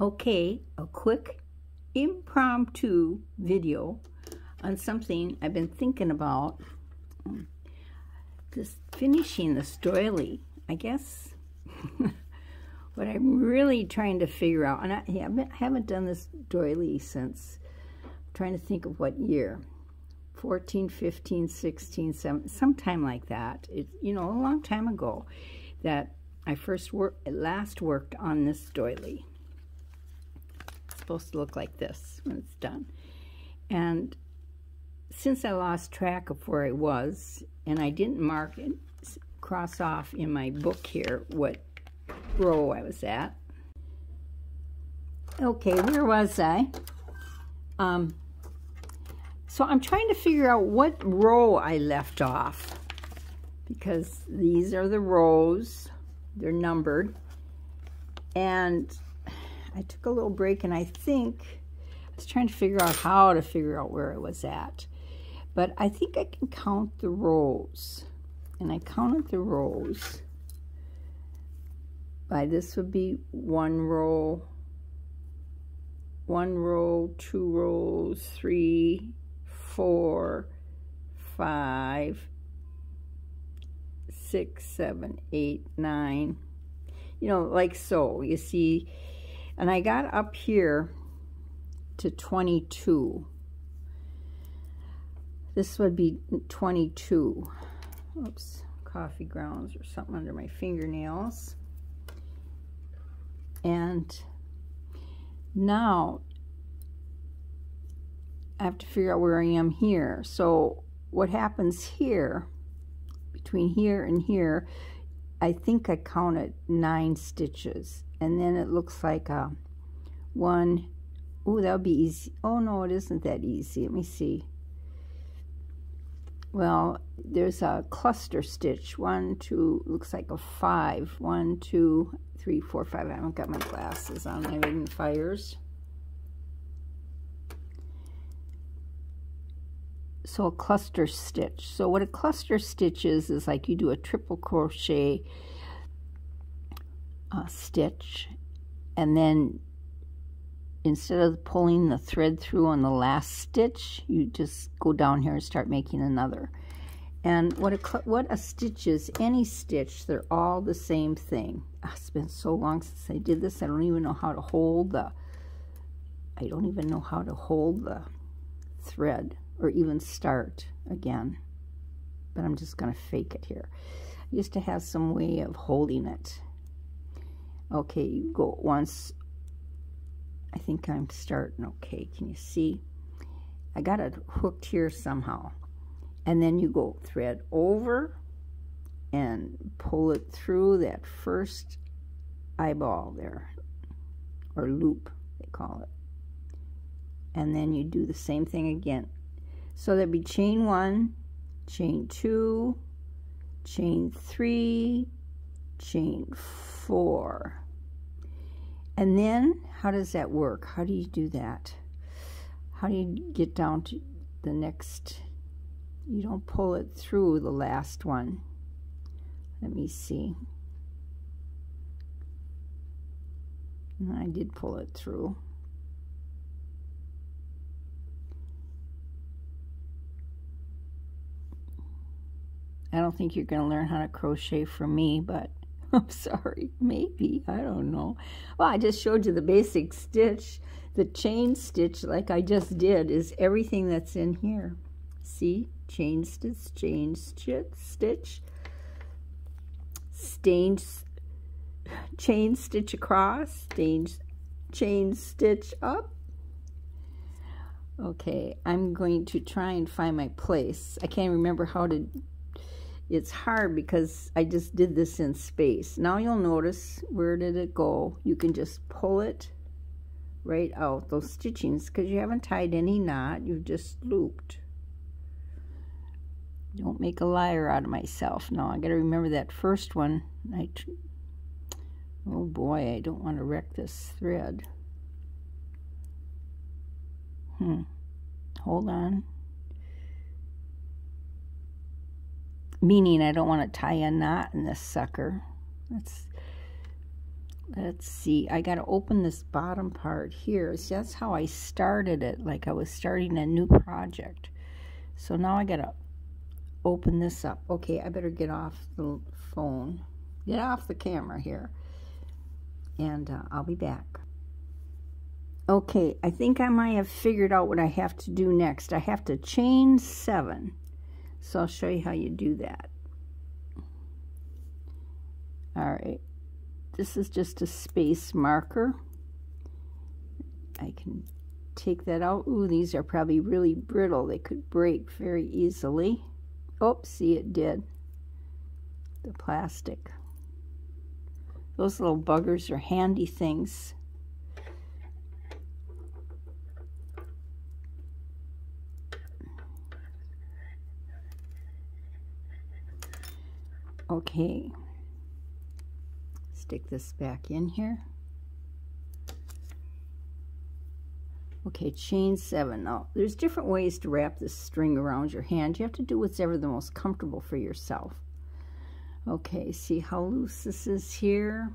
Okay, a quick impromptu video on something I've been thinking about. Just finishing this doily, I guess. What I'm really trying to figure out, and I haven't done this doily since, I'm trying to think of what year, 14, 15, 16, 17, sometime like that. It's, you know, a long time ago that I last worked on this doily. It's supposed to look like this when it's done. And since I lost track of where I was, and I didn't mark it, cross off in my book here what row I was at. Okay, where was I? So I'm trying to figure out what row I left off, because these are the rows, they're numbered, and I took a little break, and I think I was trying to figure out how to figure out where I was at, but I think I can count the rows, and I counted the rows by, this would be one row, 2 rows, 3, 4, 5, 6, 7, 8, 9, you know, like so, you see. And I got up here to 22. This would be 22. Oops, coffee grounds or something under my fingernails. And now I have to figure out where I am here. So what happens here, between here and here, I think I counted 9 stitches. And then it looks like a one. Oh, that would be easy. Oh no, it isn't that easy. Let me see. Well, there's a cluster stitch. 1, 2, looks like a 5. 1, 2, 3, 4, 5. I haven't got my glasses on, my magnifiers. So a cluster stitch. So what a cluster stitch is like you do a triple crochet stitch, and then instead of pulling the thread through on the last stitch, you just go down here and start making another. And what a stitch is, any stitch, they're all the same thing. It's been so long since I did this, I don't even know how to hold the thread, or even start again. But I'm just going to fake it here. I used to have some way of holding it. Okay, you go once. I think I'm starting. Okay, can you see? I got it hooked here somehow. And then you go thread over and pull it through that first eyeball there, or loop, they call it. And then you do the same thing again. So there'd be chain 1, chain 2, chain 3, chain 4. And then, how does that work? How do you do that? How do you get down to the next? You don't pull it through the last one. Let me see. And I did pull it through. I don't think you're going to learn how to crochet from me, but I'm sorry, maybe, I don't know. Well, I just showed you the basic stitch. The chain stitch, like I just did, is everything that's in here. See? Chain stitch, chain stitch, chain stitch across, chain stitch up. Okay, I'm going to try and find my place. I can't remember how to. It's hard because I just did this in space. Now you'll notice, where did it go? You can just pull it right out, those stitchings, because you haven't tied any knot, you've just looped. Don't make a liar out of myself. Now I got to remember that first one. Oh boy, I don't want to wreck this thread. Hold on. Meaning I don't want to tie a knot in this sucker. let's see, I got to open this bottom part here. See, that's how I started it, like I was starting a new project. So now I got to open this up. Okay, I better get off the phone, get off the camera here, and I'll be back. Okay, I think I might have figured out what I have to do next. I have to chain 7. So I'll show you how you do that. All right, this is just a space marker. I can take that out. Ooh, these are probably really brittle. They could break very easily. Oh, see, it did. The plastic. Those little buggers are handy things. Okay. Stick this back in here. Okay, chain 7. Now, there's different ways to wrap this string around your hand. You have to do whatever the most comfortable for yourself. Okay, see how loose this is here?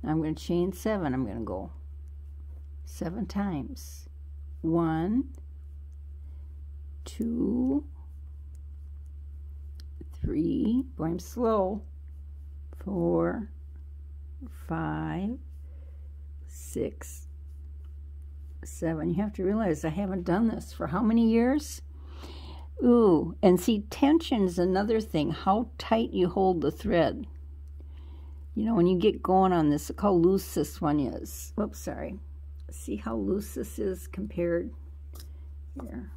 Now I'm going to chain 7. I'm going to go 7 times. 1, 2, 3, boy, I'm slow, 4, 5, 6, 7. You have to realize I haven't done this for how many years? Ooh, and see, tension is another thing, how tight you hold the thread. You know, when you get going on this, look how loose this one is. Whoops, sorry. See how loose this is compared here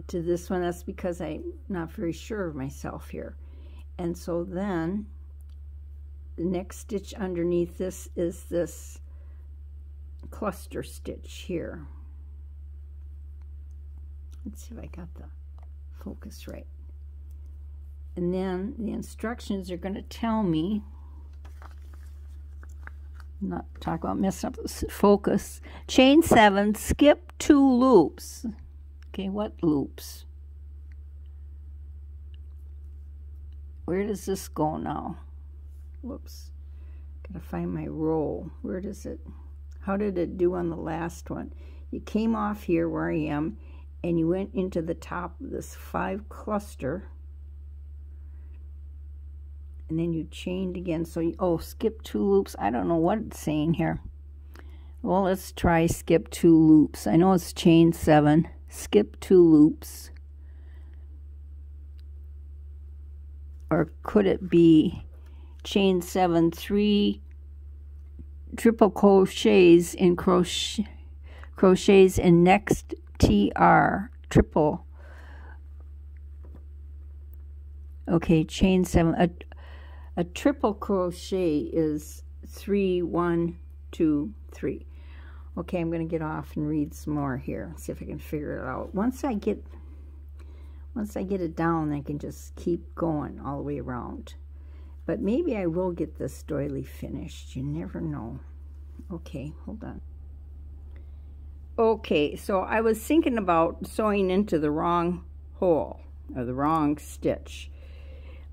to this one. That's because I'm not very sure of myself here. And so then the next stitch underneath this is this cluster stitch here. Let's see if I got the focus right. And then the instructions are going to tell me, not talk about messing up the focus, chain 7, skip 2 loops. Okay, what loops? Where does this go now? Whoops. Gotta find my row. Where does it, how did it do on the last one? You came off here where I am, and you went into the top of this 5 cluster, and then you chained again. So you, oh, skip 2 loops. I don't know what it's saying here. Well, let's try skip 2 loops. I know it's chain 7. Skip 2 loops. Or could it be chain 7, 3 triple crochets in crochets in next TR triple. Okay, chain 7. A triple crochet is 3, 1, 2, 3. Okay, I'm going to get off and read some more here. See if I can figure it out. Once I get it down, I can just keep going all the way around. But maybe I will get this doily finished. You never know. Okay, hold on. Okay, so I was thinking about sewing into the wrong hole, or the wrong stitch,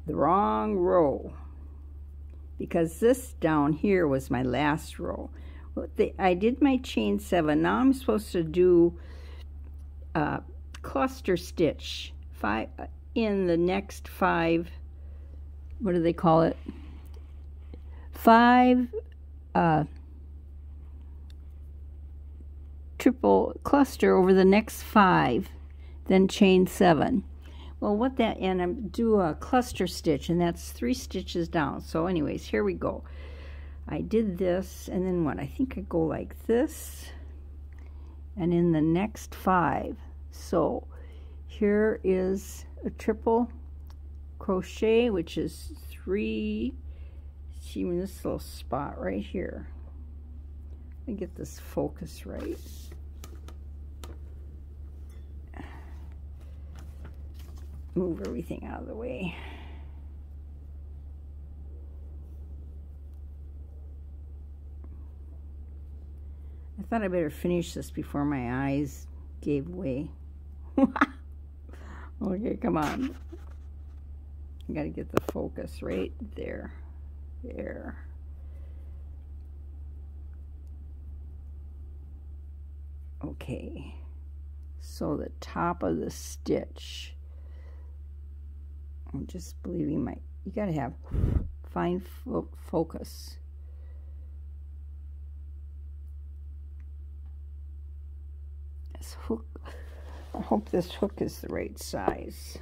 the wrong row, because this down here was my last row. I did my chain 7. Now I'm supposed to do cluster stitch 5 in the next 5. What do they call it? 5 triple cluster over the next 5, then chain 7. Well, what that, and I do a cluster stitch, and that's 3 stitches down. So anyways, here we go. I did this, and then what? I think I go like this, and in the next 5. So here is a triple crochet, which is 3, see in this little spot right here. Let me get this focus right. Move everything out of the way. I thought I better finish this before my eyes gave way. Okay, come on. I got to get the focus right there. There. Okay. So the top of the stitch, I'm just believing you got to have fine focus. This hook, I hope this hook is the right size.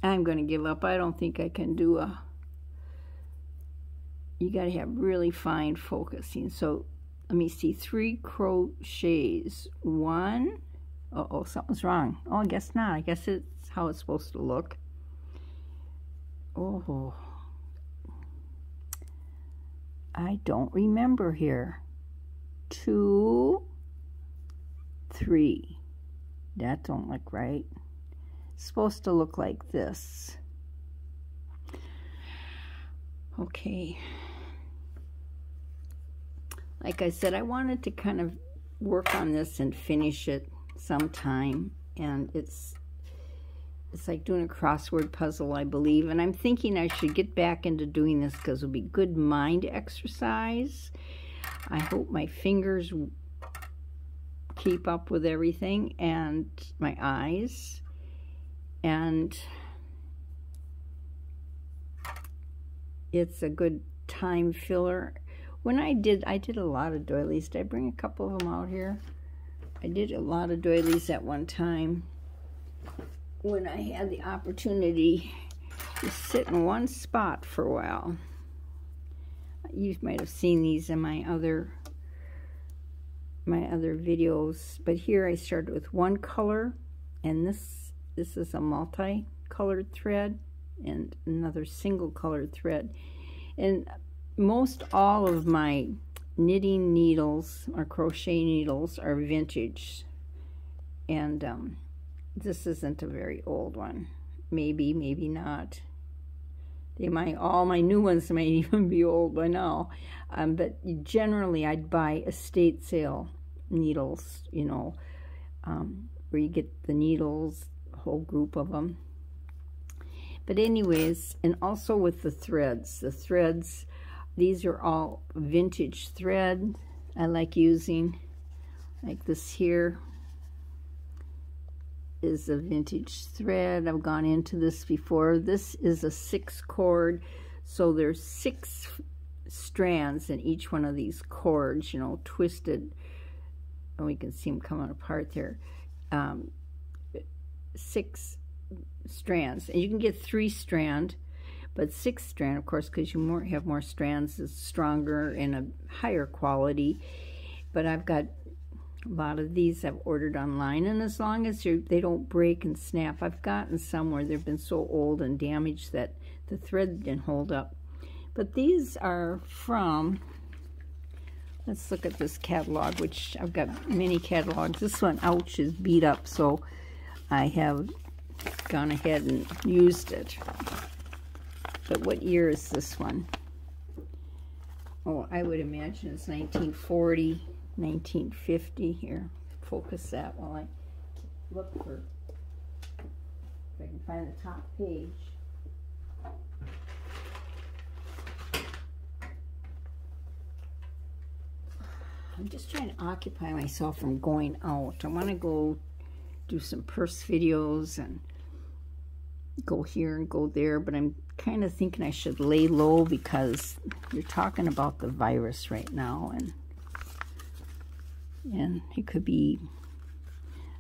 I'm going to give up. I don't think I can do you got to have really fine focusing. So let me see, 3 crochets. 1, uh-oh, something's wrong. Oh, I guess not. I guess it's how it's supposed to look. Oh, I don't remember here. 2, 3. That don't look right. It's supposed to look like this. Okay. Like I said, I wanted to kind of work on this and finish it sometime, and it's like doing a crossword puzzle, I believe, and I'm thinking I should get back into doing this because it'll be good mind exercise. I hope my fingers keep up with everything, and my eyes, and it's a good time filler. When I did a lot of doilies. Did I bring a couple of them out here? I did a lot of doilies at one time when I had the opportunity to sit in one spot for a while. You might have seen these in my other videos, but here I started with one color, and this is a multi-colored thread and another single colored thread. And most all of my knitting needles or crochet needles are vintage, and this isn't a very old one. Maybe not. All my new ones might even be old by now, but generally I'd buy estate sale needles, you know, where you get the needles, a whole group of them. But anyways, and also with the threads, these are all vintage thread I like using. Like this here is a vintage thread. I've gone into this before. This is a 6 cord, so there's 6 strands in each one of these cords, you know, twisted, and we can see them coming apart there. 6 strands, and you can get 3 strand, but 6 strand, of course, because you have more strands, is stronger and a higher quality. But I've got a lot of these I've ordered online, and as long as they don't break and snap. I've gotten some where they've been so old and damaged that the thread didn't hold up. But these are from, let's look at this catalog, which I've got many catalogs. This one, ouch, is beat up, so I have gone ahead and used it. But what year is this one? Oh, I would imagine it's 1940, 1950. Here, focus that while I look for, if I can find the top page. I'm just trying to occupy myself from going out. I want to go do some purse videos and go here and go there, but I'm kind of thinking I should lay low because you're talking about the virus right now, and it could be,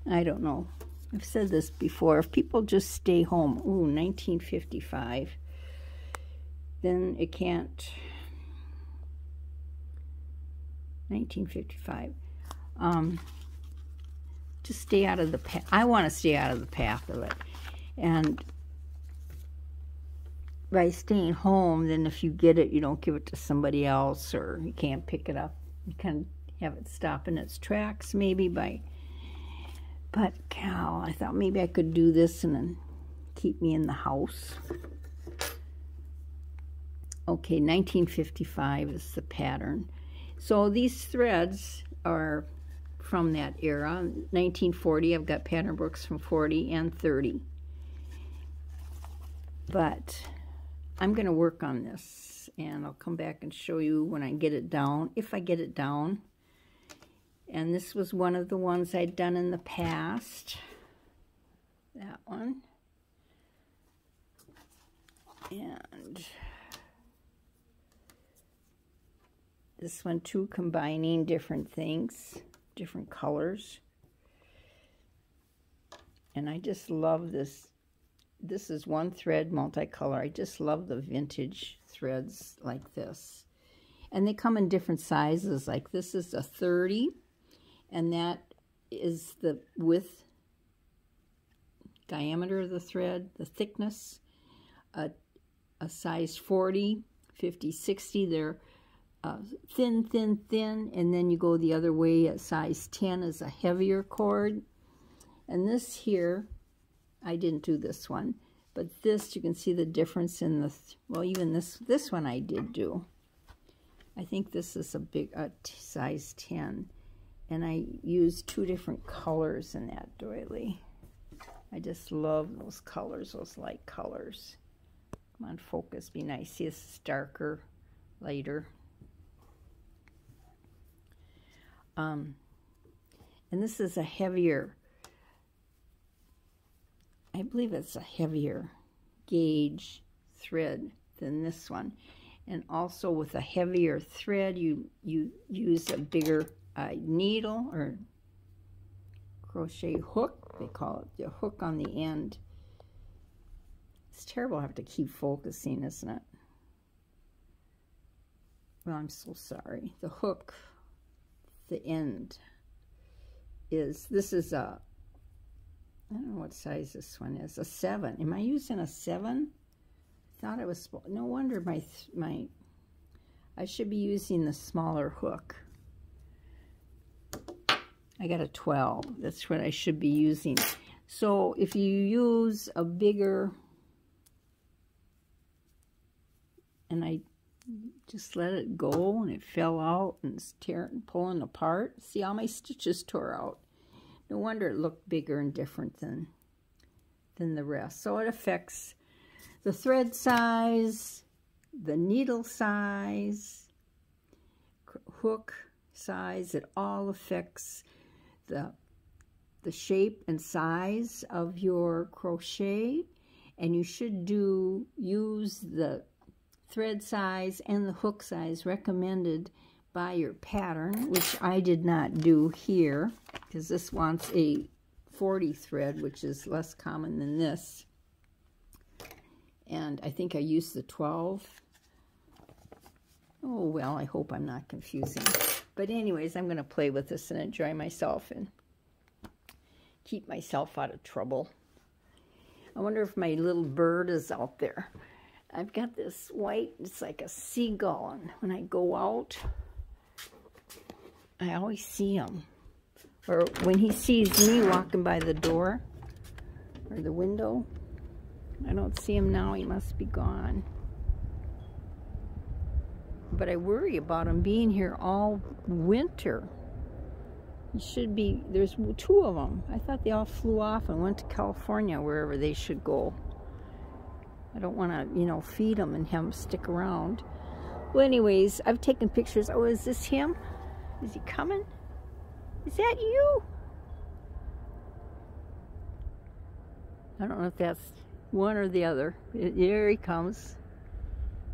I don't know. I've said this before. If people just stay home, ooh, 1955, then it can't. 1955. Just stay out of the path. I want to stay out of the path of it. And by staying home, then if you get it, you don't give it to somebody else, or you can't pick it up. You can have it stop in its tracks, maybe but cow, I thought maybe I could do this and then keep me in the house. Okay, 1955 is the pattern. So these threads are from that era. 1940, I've got pattern books from 40 and 30. But I'm going to work on this, and I'll come back and show you when I get it down, if I get it down. And this was one of the ones I'd done in the past. That one. And this one too, combining different things, different colors. And I just love this. This is one thread multicolor. I just love the vintage threads like this. And they come in different sizes. Like this is a 30, and that is the width, diameter of the thread, the thickness. A size 40, 50, 60. They're thin, thin, thin. And then you go the other way. A size 10 is a heavier cord. And this here, I didn't do this one, but this, you can see the difference in the, well, even this one I did do. I think this is a size 10, and I used 2 different colors in that doily. I just love those colors, those light colors. Come on, focus, be nice. See, this is darker, lighter. And this is a heavier, I believe it's a heavier gauge thread than this one. And also with a heavier thread, you use a bigger needle or crochet hook, they call it, the hook on the end. It's terrible to have to keep focusing, isn't it? Well, I'm so sorry. The hook, the end is, this is a, I don't know what size this one is, a 7. Am I using a 7? I thought I was, no wonder I should be using the smaller hook. I got a 12. That's what I should be using. So if you use a bigger, and I just let it go and it fell out and it's pulling apart. See, all my stitches tore out. No wonder it looked bigger and different than the rest. So it affects the thread size, the needle size, hook size. It all affects the shape and size of your crochet. And you should use the thread size and the hook size recommended by your pattern, which I did not do here because this wants a 40 thread, which is less common than this. And I think I used the 12. Oh, well, I hope I'm not confusing. But anyways, I'm going to play with this and enjoy myself and keep myself out of trouble. I wonder if my little bird is out there. I've got this white, it's like a seagull, and when I go out, I always see him. Or when he sees me walking by the door or the window, I don't see him now, he must be gone. But I worry about him being here all winter. He should be, there's 2 of them. I thought they all flew off and went to California, wherever they should go. I don't want to, you know, feed them and have them stick around. Well, anyways, I've taken pictures. Oh, is this him? Is he coming? Is that you? I don't know if that's one or the other. There he comes.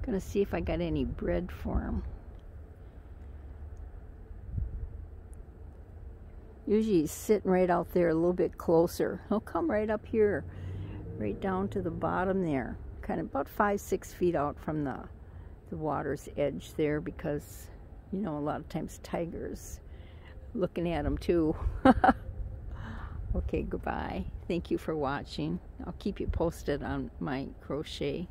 Gonna see if I got any bread for him. Usually he's sitting right out there a little bit closer. He'll come right up here, right down to the bottom there. Kind of about 5-6 feet out from the water's edge there, because, you know, a lot of times tigers looking at them too. Okay, goodbye. Thank you for watching. I'll keep you posted on my crochet.